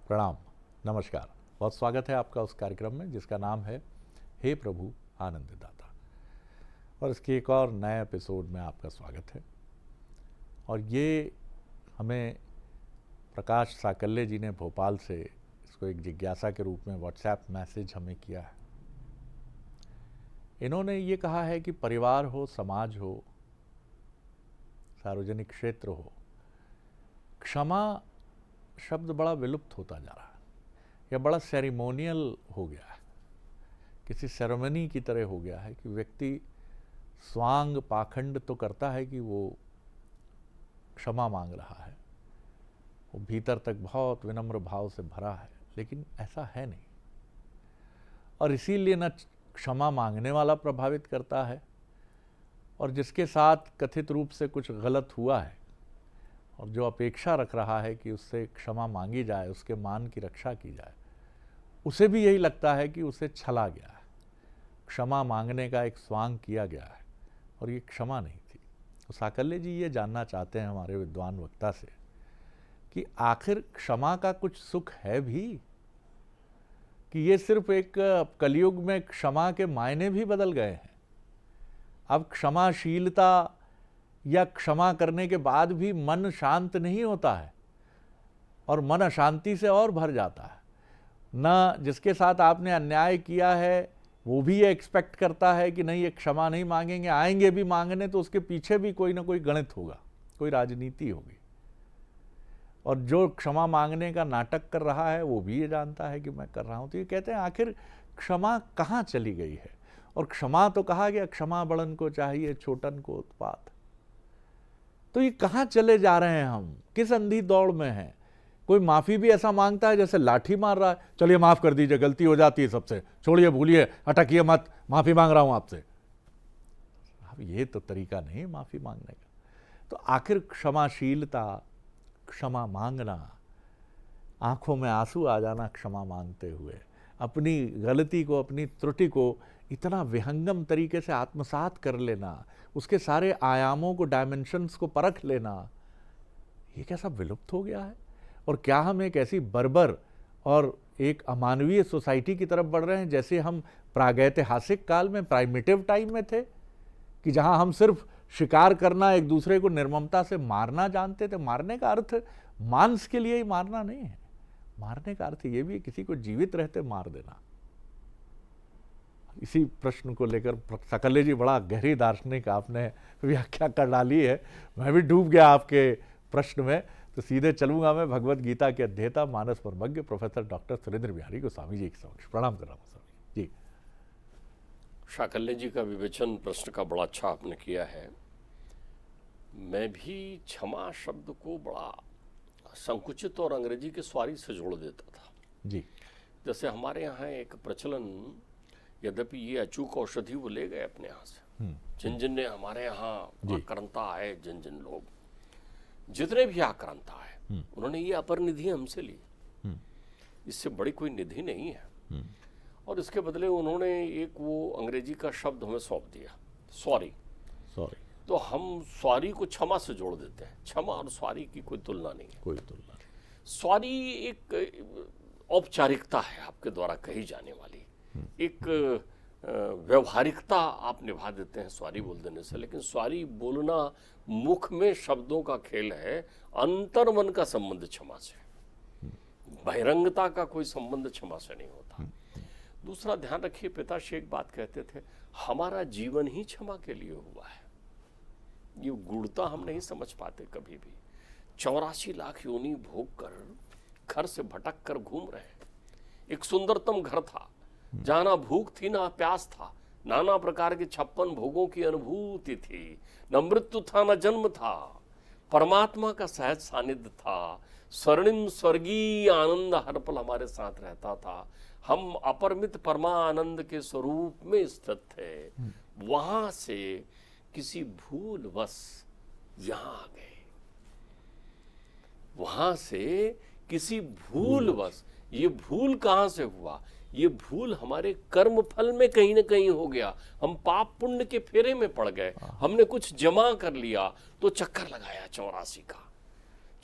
प्रणाम, नमस्कार। बहुत स्वागत है आपका उस कार्यक्रम में जिसका नाम है हे प्रभु आनंददाता। और इसके एक और नए एपिसोड में आपका स्वागत है। और ये हमें प्रकाश साकल्य जी ने भोपाल से इसको एक जिज्ञासा के रूप में व्हाट्सएप मैसेज हमें किया है। इन्होंने ये कहा है कि परिवार हो, समाज हो, सार्वजनिक क्षेत्र हो, क्षमा शब्द बड़ा विलुप्त होता जा रहा है या बड़ा सेरेमोनियल हो गया है, किसी सेरेमनी की तरह हो गया है कि व्यक्ति स्वांग पाखंड तो करता है कि वो क्षमा मांग रहा है, वो भीतर तक बहुत विनम्र भाव से भरा है, लेकिन ऐसा है नहीं। और इसीलिए न क्षमा मांगने वाला प्रभावित करता है और जिसके साथ कथित रूप से कुछ गलत हुआ है और जो अपेक्षा रख रहा है कि उससे क्षमा मांगी जाए, उसके मान की रक्षा की जाए, उसे भी यही लगता है कि उसे छला गया है, क्षमा मांगने का एक स्वांग किया गया है और ये क्षमा नहीं थी। तो साकल्य जी ये जानना चाहते हैं हमारे विद्वान वक्ता से कि आखिर क्षमा का कुछ सुख है भी, कि ये सिर्फ एक कलयुग में क्षमा के मायने भी बदल गए हैं। अब क्षमाशीलता या क्षमा करने के बाद भी मन शांत नहीं होता है और मन अशांति से और भर जाता है। न जिसके साथ आपने अन्याय किया है वो भी ये एक्सपेक्ट करता है कि नहीं, ये क्षमा नहीं मांगेंगे, आएंगे भी मांगने तो उसके पीछे भी कोई ना कोई गणित होगा, कोई राजनीति होगी। और जो क्षमा मांगने का नाटक कर रहा है वो भी ये जानता है कि मैं कर रहा हूं। तो ये कहते हैं आखिर क्षमा कहाँ चली गई है। और क्षमा तो कहा गया, क्षमा बड़न को चाहिए छोटन को उत्पात। तो ये कहाँ चले जा रहे हैं हम, किस अंधी दौड़ में हैं। कोई माफी भी ऐसा मांगता है जैसे लाठी मार रहा है, चलिए माफ कर दीजिए, गलती हो जाती है सबसे, छोड़िए भूलिए, अटकिए मत, माफी मांग रहा हूं आपसे। अब ये तो तरीका नहीं माफी मांगने का। तो आखिर क्षमाशीलता, क्षमा मांगना, आंखों में आंसू आ जाना क्षमा मांगते हुए, अपनी गलती को, अपनी त्रुटि को इतना विहंगम तरीके से आत्मसात कर लेना, उसके सारे आयामों को, डायमेंशंस को परख लेना, ये क्या सब विलुप्त हो गया है। और क्या हम एक ऐसी बर्बर और एक अमानवीय सोसाइटी की तरफ बढ़ रहे हैं जैसे हम प्रागैतिहासिक काल में, प्राइमिटिव टाइम में थे, कि जहां हम सिर्फ शिकार करना, एक दूसरे को निर्ममता से मारना जानते थे। मारने का अर्थ मांस के लिए ही मारना नहीं है, मारने का अर्थ ये भी है किसी को जीवित रहते मार देना। इसी प्रश्न को लेकर साकल्य जी बड़ा गहरी दार्शनिक आपने व्याख्या कर डाली है, मैं भी डूब गया आपके प्रश्न में। तो सीधे चलूंगा मैं भगवत गीता के अध्येता, मानस मर्मज्ञ प्रोफेसर डॉक्टर सुरेंद्र बिहारी गोस्वामी जी के समक्ष प्रणाम कर रहा हूँ। स्वामी जी, साकल्य जी का विवेचन प्रश्न का बड़ा अच्छा आपने किया है। मैं भी क्षमा शब्द को बड़ा संकुचित और अंग्रेजी के स्वारी से जोड़ देता था जी। जैसे हमारे यहाँ एक प्रचलन, यद्यपि ये अचूक औषधि वो ले गए अपने यहाँ से, जिन जिन ने हमारे यहाँ आक्रांता आए, जिन जिन लोग, जितने भी आक्रांता आए, उन्होंने ये अपर निधि हमसे ली। इससे बड़ी कोई निधि नहीं है। और इसके बदले उन्होंने एक वो अंग्रेजी का शब्द हमें सौंप दिया, सॉरी। तो हम सॉरी को क्षमा से जोड़ देते हैं। क्षमा और सॉरी की कोई तुलना नहीं है, कोई तुलना नहीं। सॉरी एक औपचारिकता है आपके द्वारा कही जाने वाली, एक व्यवहारिकता आप निभा देते हैं सॉरी बोल देने से। लेकिन सॉरी बोलना मुख में शब्दों का खेल है, अंतर मन का संबंध क्षमा से, बहिरंगता का कोई संबंध क्षमा से नहीं होता। दूसरा ध्यान रखिए, पिताश्री एक बात कहते थे, हमारा जीवन ही क्षमा के लिए हुआ है। ये गूढ़ता हम नहीं समझ पाते कभी भी। 84 लाख योनि भोग कर घर से भटक कर घूम रहे। एक सुंदरतम घर था जहां ना भूख थी ना प्यास था, नाना प्रकार के 56 भोगों की अनुभूति थी, न मृत्यु था न जन्म था, परमात्मा का सहज सानिध्य था, स्वर्णिम स्वर्गीय आनंद हर पल हमारे साथ रहता था। हम अपरमित परमानंद के स्वरूप में स्थित थे। वहां से किसी भूलवश यहां आ गए, वहां से किसी भूलवश। ये भूल कहां से हुआ? ये भूल हमारे कर्म फल में कहीं ना कहीं हो गया। हम पाप पुण्य के फेरे में पड़ गए, हमने कुछ जमा कर लिया तो चक्कर लगाया 84 का।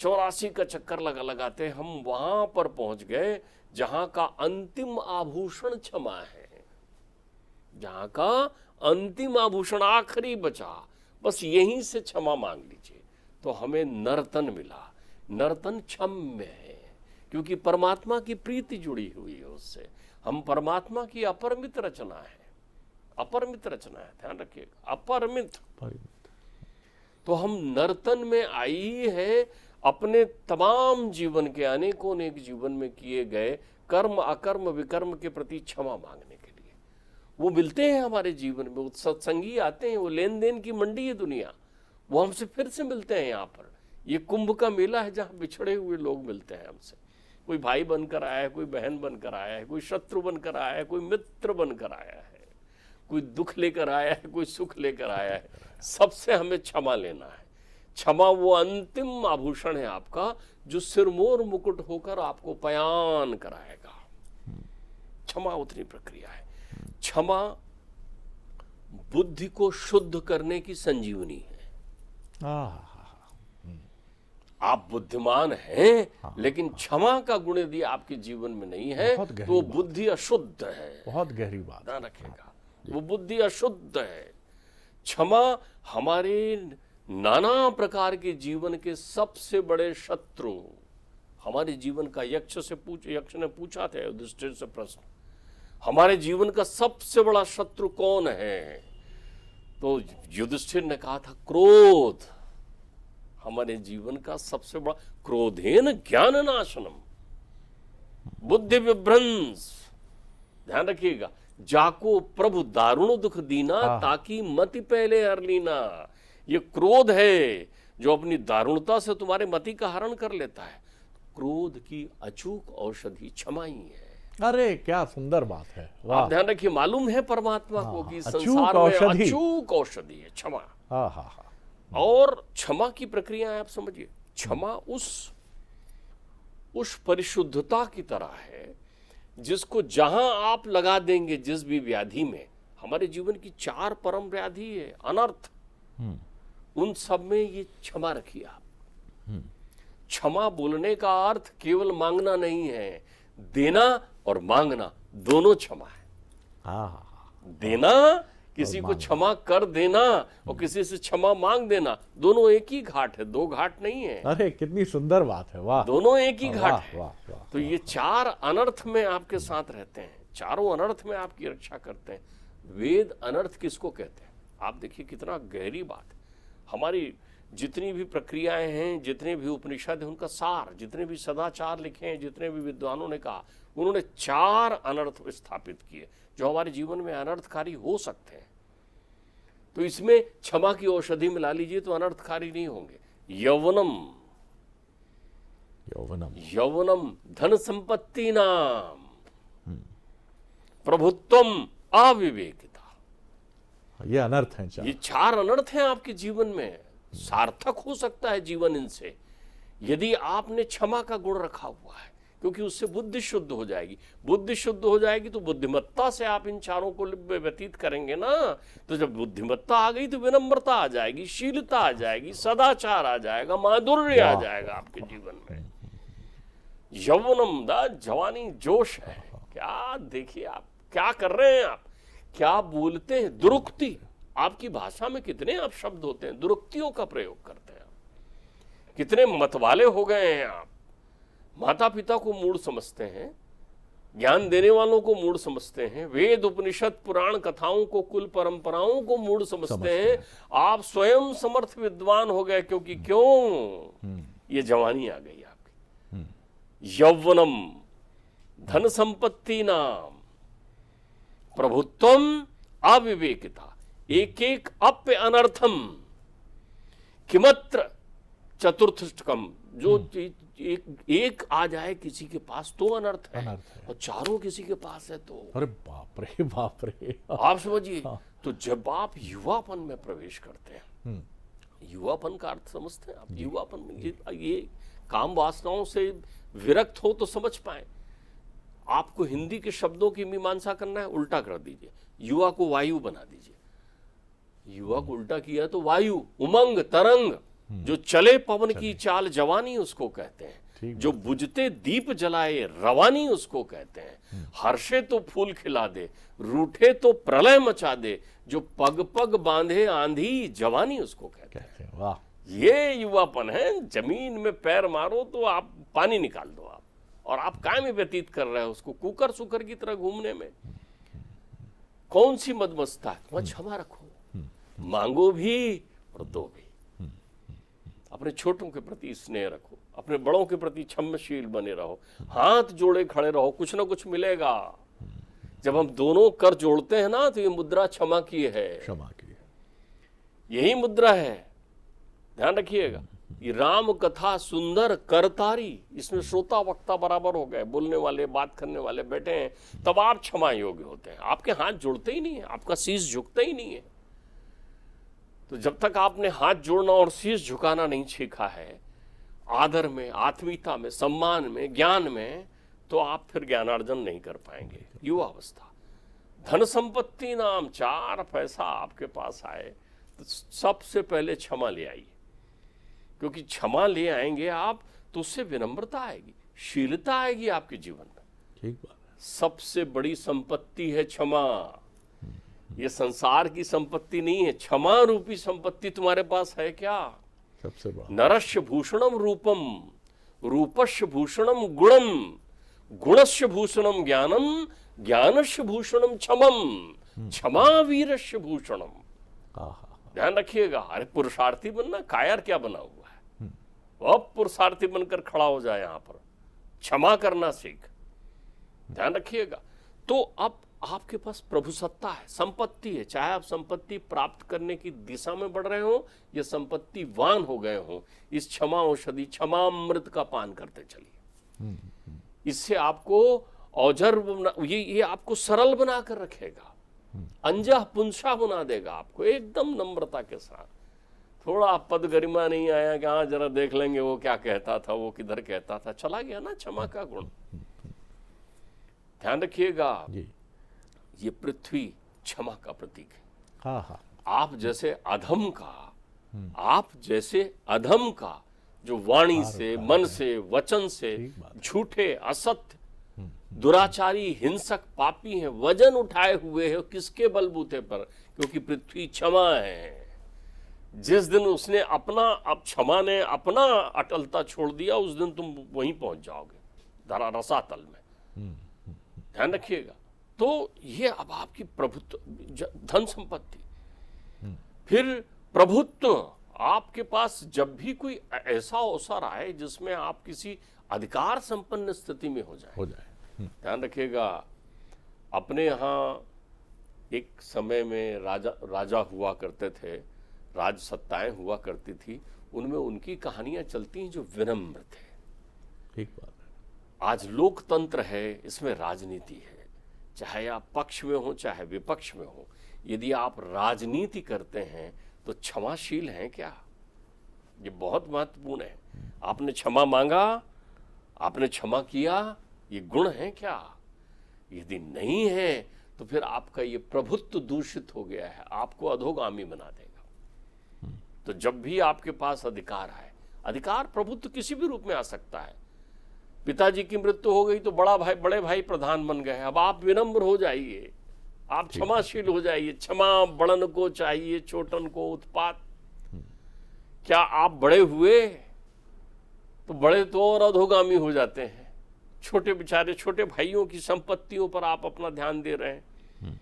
84 का चक्कर लगाते हम वहां पर पहुंच गए जहां का अंतिम आभूषण क्षमा है, जहां का अंतिम आभूषण आखिरी बचा, बस यहीं से क्षमा मांग लीजिए। तो हमें नर्तन मिला। नर्तन क्षम्य है क्योंकि परमात्मा की प्रीति जुड़ी हुई है उससे। हम परमात्मा की अपरिमित रचना है, अपरिमित रचना है, ध्यान रखिएगा, अपरिमित। तो हम नर्तन में आई है अपने तमाम जीवन के, अनेकों अनेक जीवन में किए गए कर्म अकर्म विकर्म के प्रति क्षमा मांगने के लिए। वो मिलते हैं हमारे जीवन में, वो सत्संगी आते हैं, वो लेन देन की मंडी है दुनिया, वो हमसे फिर से मिलते हैं। यहाँ पर ये कुंभ का मेला है जहाँ बिछड़े हुए लोग मिलते हैं हमसे। कोई भाई बनकर आया है, कोई बहन बनकर आया है, कोई शत्रु बनकर आया है, कोई मित्र बनकर आया है, कोई दुख लेकर आया है, कोई सुख लेकर आया है। सबसे हमें क्षमा लेना है। क्षमा वो अंतिम आभूषण है आपका जो सिरमोर मुकुट होकर आपको पयान कराएगा। क्षमा उतनी प्रक्रिया है। क्षमा बुद्धि को शुद्ध करने की संजीवनी है। आप बुद्धिमान हैं लेकिन क्षमा का गुण यदि आपके जीवन में नहीं है तो बुद्धि अशुद्ध है। बहुत गहरी बात, ध्यान रखेगा, वो बुद्धि अशुद्ध है। क्षमा हमारे नाना प्रकार के जीवन के सबसे बड़े शत्रु, हमारे जीवन का यक्ष ने पूछा था युधिष्ठिर से प्रश्न, हमारे जीवन का सबसे बड़ा शत्रु कौन है? तो युधिष्ठिर ने कहा था क्रोध। हमारे जीवन का सबसे बड़ा, क्रोधेन ज्ञान नाशनम, बुद्धि विभ्रंश। ध्यान रखिएगा, जाको प्रभु दारुण दुख दीना ताकि मति पहले हर लीना। ये क्रोध है जो अपनी दारुणता से तुम्हारे मति का हरण कर लेता है। क्रोध की अचूक औषधि क्षमा ही है। अरे क्या सुंदर बात है। आप ध्यान रखिए, मालूम है परमात्मा को कि संसार में अचूक औषधि है क्षमा। और क्षमा की प्रक्रिया आप समझिए, क्षमा उस परिशुद्धता की तरह है जिसको जहां आप लगा देंगे, जिस भी व्याधि में, हमारे जीवन की 4 परम व्याधि है, अनर्थ, उन सब में ये क्षमा रखिए आप। क्षमा बोलने का अर्थ केवल मांगना नहीं है, देना और मांगना दोनों क्षमा है। देना, किसी को क्षमा कर देना और किसी से क्षमा मांग देना, दोनों एक ही घाट है, 2 घाट नहीं है। अरे कितनी सुंदर बात है, वाह। दोनों एक ही घाट है। तो ये 4 अनर्थ में आपके साथ रहते हैं, चारों अनर्थ में आपकी रक्षा करते हैं। वेद अनर्थ किसको कहते हैं? आप देखिए कितना गहरी बात है। हमारी जितनी भी प्रक्रियाएं हैं, जितने भी उपनिषद हैं, उनका सार, जितने भी सदाचार लिखे हैं, जितने भी विद्वानों ने कहा, उन्होंने 4 अनर्थ स्थापित किए जो हमारे जीवन में अनर्थकारी हो सकते हैं। तो इसमें क्षमा की औषधि मिला लीजिए तो अनर्थकारी नहीं होंगे। यौवनम धन संपत्ति नाम, प्रभुत्वम अविवेकिता, ये अनर्थ है। ये 4 अनर्थ हैं आपके जीवन में। सार्थक हो सकता है जीवन इनसे यदि आपने क्षमा का गुण रखा हुआ है, क्योंकि उससे बुद्धि शुद्ध हो जाएगी। बुद्धि शुद्ध हो जाएगी तो बुद्धिमत्ता से आप इन 4 को व्यतीत करेंगे ना। तो जब बुद्धिमत्ता आ गई तो विनम्रता आ जाएगी, शीलता आ जाएगी, सदाचार आ जाएगा, माधुर्य आ जाएगा आपके जीवन में। यौवनम दा जवानी, जोश है। क्या देखिए आप क्या कर रहे हैं, आप क्या बोलते हैं। दुरुक्ति, आपकी भाषा में कितने आप शब्द होते हैं, दुरुक्तियों का प्रयोग करते हैं। कितने मतवाले हो गए हैं आप। माता पिता को मूढ़ समझते हैं, ज्ञान देने वालों को मूढ़ समझते हैं, वेद उपनिषद पुराण कथाओं को, कुल परंपराओं को मूढ़ समझते हैं। आप स्वयं समर्थ विद्वान हो गए, क्योंकि क्यों? ये जवानी आ गई आपकी। यौवनम धन संपत्ति नाम, प्रभुत्वम अविवेकिता, एक एक अप्य अनर्थम, किमत्र चतुर्थकम। जो एक आ जाए किसी के पास तो अनर्थ है, और 4 किसी के पास है तो अरे बाप रे बाप रे। आप समझिए। तो जब आप युवापन में प्रवेश करते हैं, युवापन का अर्थ समझते हैं आप? युवापन में ये काम वासनाओं से विरक्त हो तो समझ पाए। आपको हिंदी के शब्दों की मीमांसा करना है, उल्टा कर दीजिए, युवा को वायु बना दीजिए। युवा को उल्टा किया तो वायु, उमंग, तरंग। जो चले पवन की चाल जवानी उसको कहते हैं, ठीक जो बुझते दीप जलाए रवानी उसको कहते हैं, हर्षे तो फूल खिला दे, रूठे तो प्रलय मचा दे, जो पग पग बांधे आंधी जवानी उसको कहते हैं। कहते हैं, वाह। ये युवापन है। जमीन में पैर मारो तो आप पानी निकाल दो आप, और आप काय में व्यतीत कर रहे हो उसको, कुकर सुकर की तरह घूमने में। कौन सी मदमस्ता है? वहां क्षमा रखो, मांगो भी और दो भी। अपने छोटों के प्रति स्नेह रखो, अपने बड़ों के प्रति क्षमशील बने रहो, हाथ जोड़े खड़े रहो, कुछ ना कुछ मिलेगा। जब हम दोनों कर जोड़ते हैं ना, तो ये मुद्रा क्षमा की है, क्षमा की, यही मुद्रा है, ध्यान रखिएगा। ये राम कथा सुंदर करतारी, इसमें श्रोता वक्ता बराबर हो गए, बोलने वाले बात करने वाले बैठे हैं, तब आप क्षमा योग्य होते हैं। आपके हाथ जुड़ते ही नहीं है, आपका शीश झुकता ही नहीं है। तो जब तक आपने हाथ जोड़ना और शीश झुकाना नहीं सीखा है, आदर में, आत्मीयता में, सम्मान में, ज्ञान में, तो आप फिर ज्ञानार्जन नहीं कर पाएंगे। युवावस्था, धन संपत्ति नाम 4 पैसा आपके पास आए तो सबसे पहले क्षमा ले आइए, क्योंकि क्षमा ले आएंगे आप तो उससे विनम्रता आएगी, शीलता आएगी आपके जीवन में। ठीक बात है। सबसे बड़ी संपत्ति है क्षमा। ये संसार की संपत्ति नहीं है, क्षमा रूपी संपत्ति तुम्हारे पास है क्या? सबसे बड़ा। नरस्य भूषणम रूपम, रूपस्य भूषणम गुणम, गुणस्य भूषणम ज्ञानम, ज्ञानस्य भूषणम क्षमम, क्षमा वीरस्य भूषणम। ध्यान रखिएगा। अरे पुरुषार्थी बनना, कायर क्या बना हुआ है, अब पुरुषार्थी बनकर खड़ा हो जाए यहां पर, क्षमा करना सीख। ध्यान रखिएगा। तो अब आपके पास प्रभु सत्ता है, संपत्ति है, चाहे आप संपत्ति प्राप्त करने की दिशा में बढ़ रहे हो या संपत्तिवान हो गए हो, इस क्षमा औषधि, क्षमा अमृत का पान करते चलिए। इससे आपको औजर ये आपको सरल बना कर रखेगा, अंजह पुंसा बना देगा आपको, एकदम नम्रता के साथ। थोड़ा पद गरिमा नहीं आया कि हाँ जरा देख लेंगे वो क्या कहता था, वो किधर कहता था, चला गया ना क्षमा का गुण। ध्यान रखिएगा, ये पृथ्वी क्षमा का प्रतीक है। हाँ। आप जैसे अधम का, आप जैसे अधम का जो वाणी से, मन से, वचन से झूठे, असत्य, दुराचारी, हिंसक, पापी हैं, वजन उठाए हुए हो, किसके बलबूते पर? क्योंकि पृथ्वी क्षमा है। जिस दिन उसने अपना, अब क्षमा ने अपना अटलता छोड़ दिया, उस दिन तुम वहीं पहुंच जाओगे, धरा रसातल में। ध्यान रखिएगा। तो ये अब आपकी प्रभुत्व, धन संपत्ति, फिर प्रभुत्व। आपके पास जब भी कोई ऐसा अवसर आए जिसमें आप किसी अधिकार संपन्न स्थिति में हो जाए। ध्यान रखिएगा, अपने यहाँ एक समय में राजा हुआ करते थे, राज सत्ताएं हुआ करती थी, उनमें उनकी कहानियां चलती हैं जो विनम्र थे। ठीक बात है। आज लोकतंत्र है, इसमें राजनीति है, चाहे आप पक्ष में हो चाहे विपक्ष में हो। यदि आप राजनीति करते हैं तो क्षमाशील हैं क्या? ये बहुत महत्वपूर्ण है। आपने क्षमा मांगा, आपने क्षमा किया, ये गुण है क्या? यदि नहीं है तो फिर आपका ये प्रभुत्व दूषित हो गया है, आपको अधोगामी बना देगा। तो जब भी आपके पास अधिकार है, अधिकार प्रभुत्व किसी भी रूप में आ सकता है। पिताजी की मृत्यु हो गई तो बड़े भाई प्रधान बन गए, अब आप विनम्र हो जाइए, आप क्षमाशील हो जाइए। क्षमा बड़न को चाहिए, छोटन को उत्पात। क्या आप बड़े हुए तो बड़े तो और अधोगामी हो जाते हैं। छोटे बेचारे, छोटे भाइयों की संपत्तियों पर आप अपना ध्यान दे रहे हैं,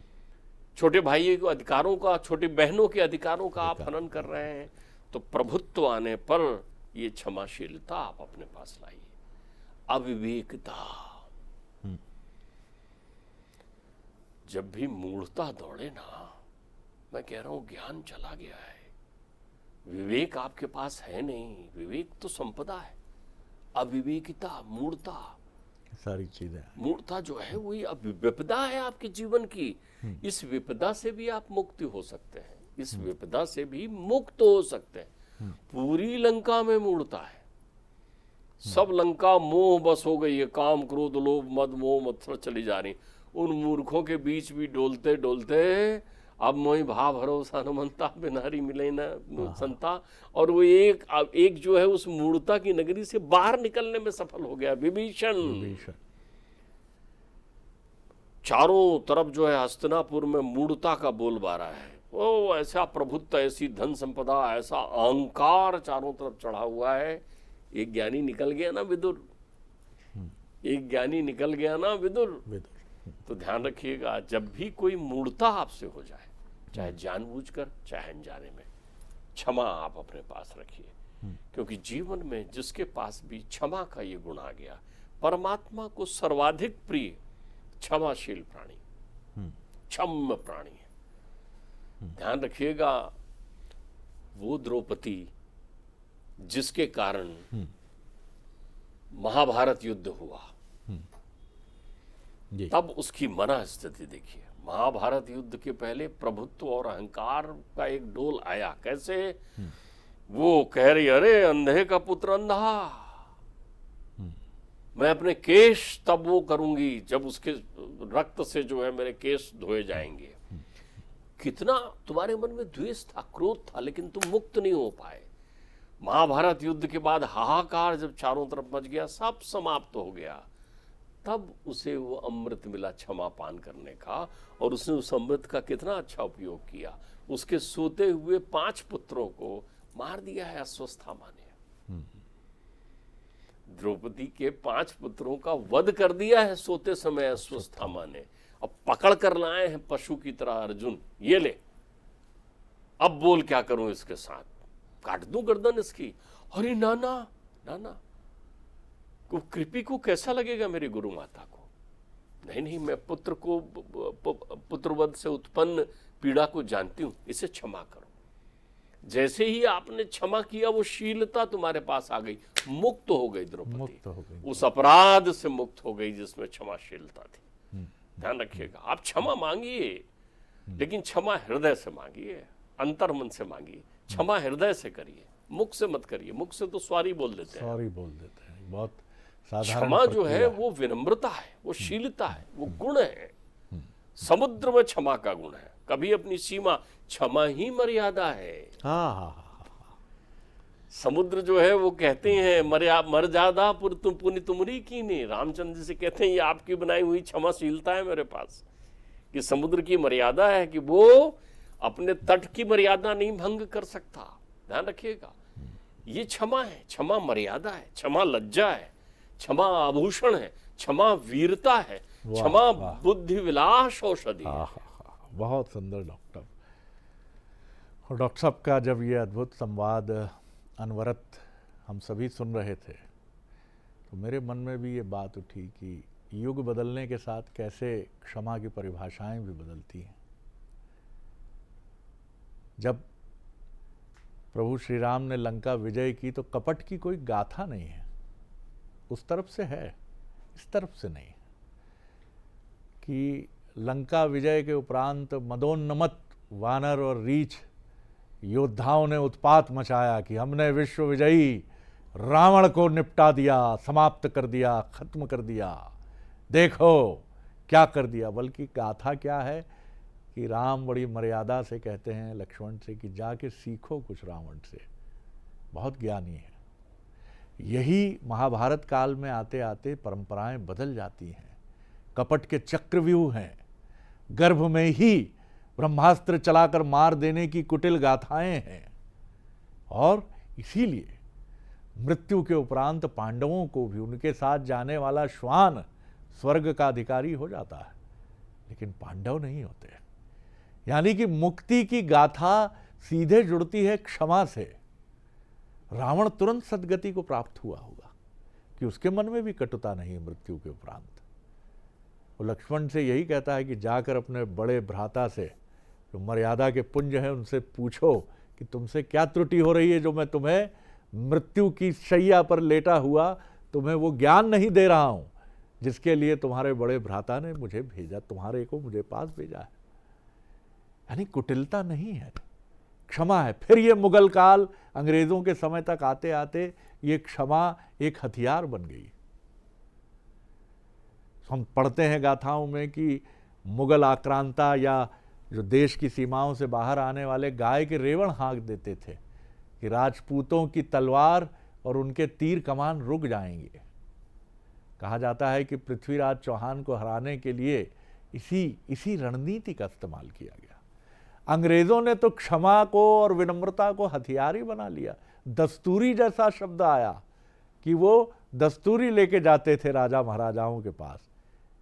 छोटे भाइयों के अधिकारों का, छोटी बहनों के अधिकारों का आप हनन कर रहे हैं। तो प्रभुत्व आने पर ये क्षमाशीलता आप अपने पास लाइए। अविवेकता, जब भी मूढ़ता दौड़े ना, मैं कह रहा हूं ज्ञान चला गया है, विवेक आपके पास है नहीं। विवेक तो संपदा है, अविवेकिता, मूढ़ता, सारी चीजें, मूढ़ता जो है वही अब विपदा है आपके जीवन की। इस विपदा से भी आप मुक्ति हो सकते हैं, इस विपदा से भी मुक्त हो सकते हैं। पूरी लंका में मूढ़ता है, सब लंका मोह बस हो गई है, काम क्रोध लोभ मद मोह मत्सर चली जा रही। उन मूर्खों के बीच भी डोलते डोलते अब मोहि भा भरोसा हनुमंता बिनहरि मिले न संता। और वो एक जो है उस मूढ़ता की नगरी से बाहर निकलने में सफल हो गया विभीषण। चारों तरफ जो है हस्तिनापुर में मूढ़ता का बोलबाला है। ओ ऐसा प्रभुत्व, ऐसी धन संपदा, ऐसा अहंकार चारों तरफ चढ़ा हुआ है। एक ज्ञानी निकल गया ना विदुर, एक ज्ञानी निकल गया ना विदुर। तो ध्यान रखिएगा, जब भी कोई मूढ़ता आपसे हो जाए, चाहे जानबूझकर चाहे अनजाने में, क्षमा आप अपने पास रखिए। क्योंकि जीवन में जिसके पास भी क्षमा का ये गुण आ गया, परमात्मा को सर्वाधिक प्रिय क्षमाशील प्राणी, क्षम्य प्राणी है। ध्यान रखिएगा, वो द्रौपदी जिसके कारण महाभारत युद्ध हुआ, तब उसकी मना स्थिति देखिए। महाभारत युद्ध के पहले प्रभुत्व और अहंकार का एक डोल आया। कैसे? वो कह रही, अरे अंधे का पुत्र अंधा, मैं अपने केश तब वो करूंगी जब उसके रक्त से जो है मेरे केश धोए जाएंगे। कितना तुम्हारे मन में द्वेष था, क्रोध था, लेकिन तुम मुक्त नहीं हो पाए। महाभारत युद्ध के बाद हाहाकार जब चारों तरफ मच गया, सब समाप्त हो गया, तब उसे वो अमृत मिला क्षमा पान करने का। और उसने उस अमृत का कितना अच्छा उपयोग किया। उसके सोते हुए 5 पुत्रों को मार दिया है अश्वत्थामा ने। द्रौपदी के 5 पुत्रों का वध कर दिया है सोते समय अश्वत्थामा ने। अब पकड़ कर लाए हैं पशु की तरह अर्जुन, ये ले, अब बोल क्या करूं इसके साथ, काट दूं गर्दन इसकी। अरे नाना नाना, कृपी को कैसा लगेगा मेरी गुरु माता को? नहीं नहीं, मैं पुत्र को पुत्रवध से उत्पन्न पीड़ा को जानती हूं, इसे क्षमा करो। जैसे ही आपने क्षमा किया, वो शीलता तुम्हारे पास आ गई, मुक्त हो गई द्रौपदी, उस अपराध से मुक्त हो गई जिसमें क्षमाशीलता थी। ध्यान रखिएगा, आप क्षमा मांगिए, लेकिन क्षमा हृदय से मांगिए, अंतर मन से मांगिए। क्षमा हृदय से करिए, मुख से मत करिए। मुख से तो सॉरी बोल देते हैं, सॉरी बोल देते हैं, बहुत साधारण। क्षमा जो है वो विनम्रता है, वो शीलता है, वो गुण है। समुद्र में क्षमा का गुण है। कभी अपनी सीमा, क्षमा ही मर्यादा है। समुद्र जो है वो कहते हैं मर्यादा पुनि तुमरी की नहीं। रामचंद्र जी से कहते हैं ये आपकी बनाई हुई क्षमाशीलता है मेरे पास, कि समुद्र की मर्यादा है कि वो अपने तट की मर्यादा नहीं भंग कर सकता। ध्यान रखिएगा, ये क्षमा है, क्षमा मर्यादा है, क्षमा लज्जा है, क्षमा आभूषण है, क्षमा वीरता है, क्षमा बुद्धि विलास औषधि। बहुत सुंदर डॉक्टर। और डॉक्टर साहब का जब ये अद्भुत संवाद अनवरत हम सभी सुन रहे थे, तो मेरे मन में भी ये बात उठी कि युग बदलने के साथ कैसे क्षमा की परिभाषाएं भी बदलती हैं। जब प्रभु श्री राम ने लंका विजय की, तो कपट की कोई गाथा नहीं है। उस तरफ से है, इस तरफ से नहीं, कि लंका विजय के उपरांत मदोन्नमत वानर और रीछ योद्धाओं ने उत्पात मचाया कि हमने विश्व विजयी रावण को निपटा दिया, समाप्त कर दिया, खत्म कर दिया, देखो क्या कर दिया। बल्कि गाथा क्या है कि राम बड़ी मर्यादा से कहते हैं लक्ष्मण से कि जाके सीखो कुछ रावण से, बहुत ज्ञानी है। यही महाभारत काल में आते आते परंपराएं बदल जाती हैं। कपट के चक्रव्यूह हैं, गर्भ में ही ब्रह्मास्त्र चलाकर मार देने की कुटिल गाथाएं हैं। और इसीलिए मृत्यु के उपरांत पांडवों को भी उनके साथ जाने वाला श्वान स्वर्ग का अधिकारी हो जाता है, लेकिन पांडव नहीं होते। यानी कि मुक्ति की गाथा सीधे जुड़ती है क्षमा से। रावण तुरंत सदगति को प्राप्त हुआ होगा कि उसके मन में भी कटुता नहीं है मृत्यु के उपरांत। वो लक्ष्मण से यही कहता है कि जाकर अपने बड़े भ्राता से, जो मर्यादा के पुंज हैं, उनसे पूछो कि तुमसे क्या त्रुटि हो रही है, जो मैं तुम्हें मृत्यु की शैया पर लेटा हुआ तुम्हें वो ज्ञान नहीं दे रहा हूं जिसके लिए तुम्हारे बड़े भ्राता ने मुझे भेजा, तुम्हारे को मुझे पास भेजा है। यानी कुटिलता नहीं है, क्षमा है। फिर ये मुगल काल, अंग्रेजों के समय तक आते आते ये क्षमा एक हथियार बन गई। हम पढ़ते हैं गाथाओं में कि मुगल आक्रांता या जो देश की सीमाओं से बाहर आने वाले गाय के रेवण हाँक देते थे कि राजपूतों की तलवार और उनके तीर कमान रुक जाएंगे। कहा जाता है कि पृथ्वीराज चौहान को हराने के लिए इसी रणनीति का इस्तेमाल किया गया। अंग्रेजों ने तो क्षमा को और विनम्रता को हथियार ही बना लिया। दस्तूरी जैसा शब्द आया कि वो दस्तूरी लेके जाते थे राजा महाराजाओं के पास,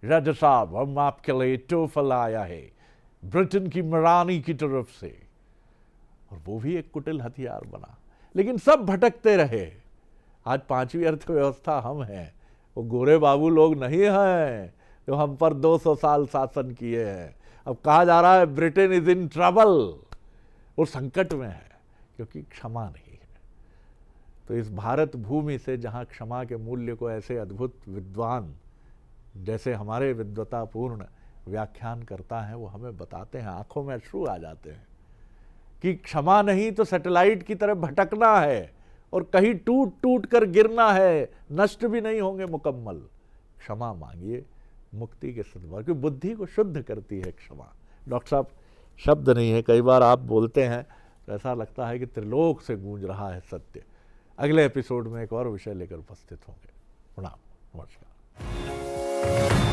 राजा साहब हम आपके लिए तोहफा लाया है ब्रिटेन की महारानी की तरफ से, और वो भी एक कुटिल हथियार बना। लेकिन सब भटकते रहे। आज 5वीं अर्थव्यवस्था हम हैं, वो गोरे बाबू लोग नहीं हैं जो हम पर 200 साल शासन किए हैं। अब कहा जा रहा है ब्रिटेन इज इन ट्रबल, वो संकट में है क्योंकि क्षमा नहीं है। तो इस भारत भूमि से जहाँ क्षमा के मूल्य को ऐसे अद्भुत विद्वान जैसे हमारे विद्वतापूर्ण व्याख्यान करता है वो हमें बताते हैं, आंखों में अश्रु आ जाते हैं कि क्षमा नहीं तो सैटेलाइट की तरह भटकना है और कहीं टूट टूट कर गिरना है, नष्ट भी नहीं होंगे मुकम्मल। क्षमा मांगिए, मुक्ति के सद्भाव की बुद्धि को शुद्ध करती है क्षमा। डॉक्टर साहब, शब्द नहीं है, कई बार आप बोलते हैं तो ऐसा लगता है कि त्रिलोक से गूंज रहा है सत्य। अगले एपिसोड में एक और विषय लेकर उपस्थित होंगे। प्रणाम, नमस्कार।